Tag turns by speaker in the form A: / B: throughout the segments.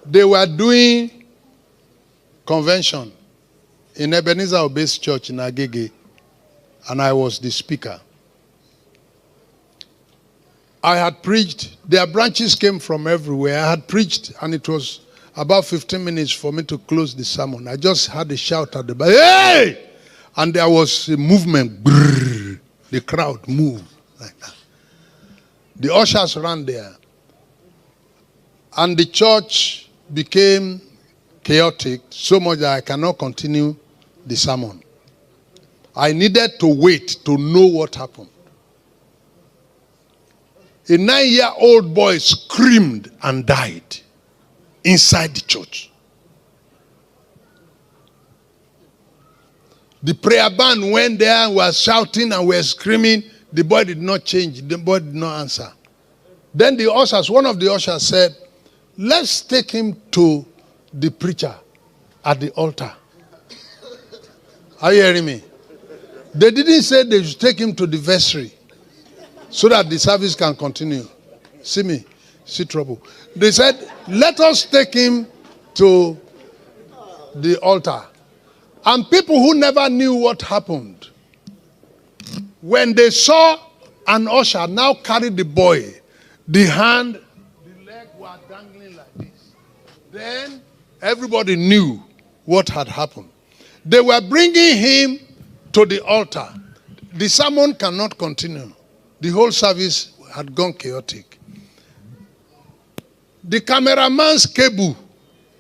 A: They were doing convention in Ebenezer Obey's church in Agege, and I was the speaker. I had preached. Their branches came from everywhere. I had preached, and it was about 15 minutes for me to close the sermon. I just had a shout at the back, "Hey!" And there was a movement. Brrr. The crowd moved like that. The ushers ran there. And the church became chaotic so much that I cannot continue the sermon. I needed to wait to know what happened. A 9-year-old boy screamed and died inside the church. The prayer band went there and was shouting and were screaming. The boy did not change. The boy did not answer. Then the ushers, one of the ushers said, "Let's take him to the preacher at the altar." Are you hearing me? They didn't say they should take him to the vestry so that the service can continue. See me? See trouble. They said, "Let us take him to the altar." And people who never knew what happened, when they saw an usher now carry the boy, the hand, the leg were dangling like this. Then everybody knew what had happened. They were bringing him to the altar. The sermon cannot continue. The whole service had gone chaotic. The cameraman's cable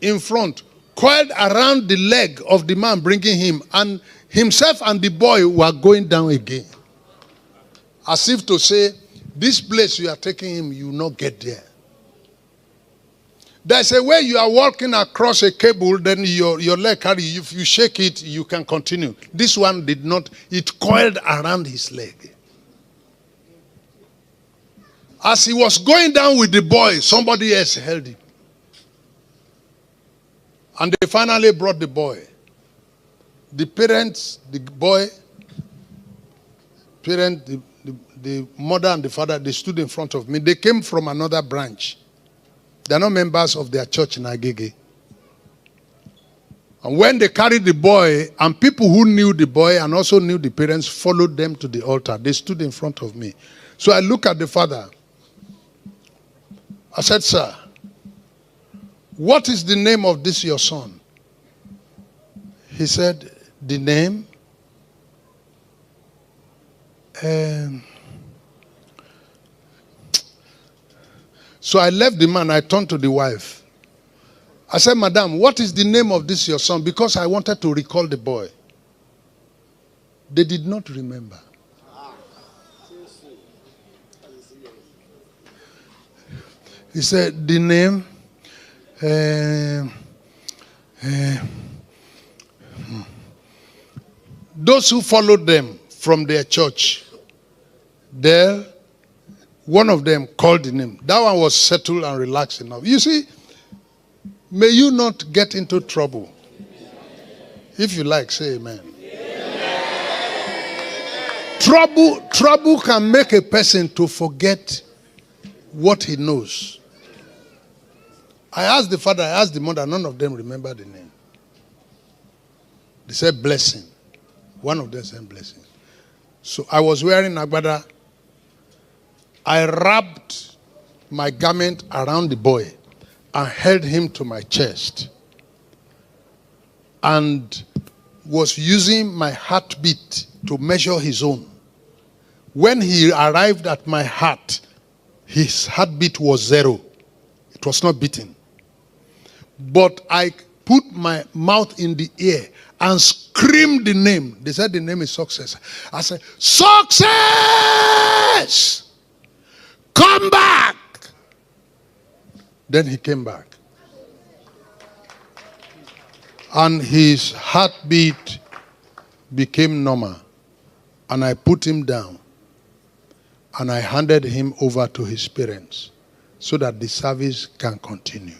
A: in front coiled around the leg of the man bringing him, and himself and the boy were going down again. As if to say, this place you are taking him, you will not get there. There's a way you are walking across a cable, then your leg carry, if you shake it, you can continue. This one did not. It coiled around his leg. As he was going down with the boy, somebody else held him. And they finally brought the boy. The parents, the boy, the mother and the father, they stood in front of me. They came from another branch. They are not members of their church in Agege. And when they carried the boy, and people who knew the boy and also knew the parents followed them to the altar. They stood in front of me. So I looked at the father. I said, "Sir, what is the name of this your son?" He said, "The name? So I left the man. I turned to the wife. I said, "Madam, what is the name of this your son?" Because I wanted to recall the boy. They did not remember. He said, "The name? Those who followed them from their church, there, one of them called the name. That one was settled and relaxed enough. You see, may you not get into trouble. If you like, say amen. Trouble can make a person to forget what he knows. I asked the father, I asked the mother, none of them remember the name. They said blessing. One of them said blessing. So I was wearing agbada. I wrapped my garment around the boy and held him to my chest and was using my heartbeat to measure his own. When he arrived at my heart, his heartbeat was 0. It was not beating. But I put my mouth in the ear and screamed the name. They said the name is Success. I said, "Success! Come back!" Then he came back. And his heartbeat became normal. And I put him down. And I handed him over to his parents so that the service can continue.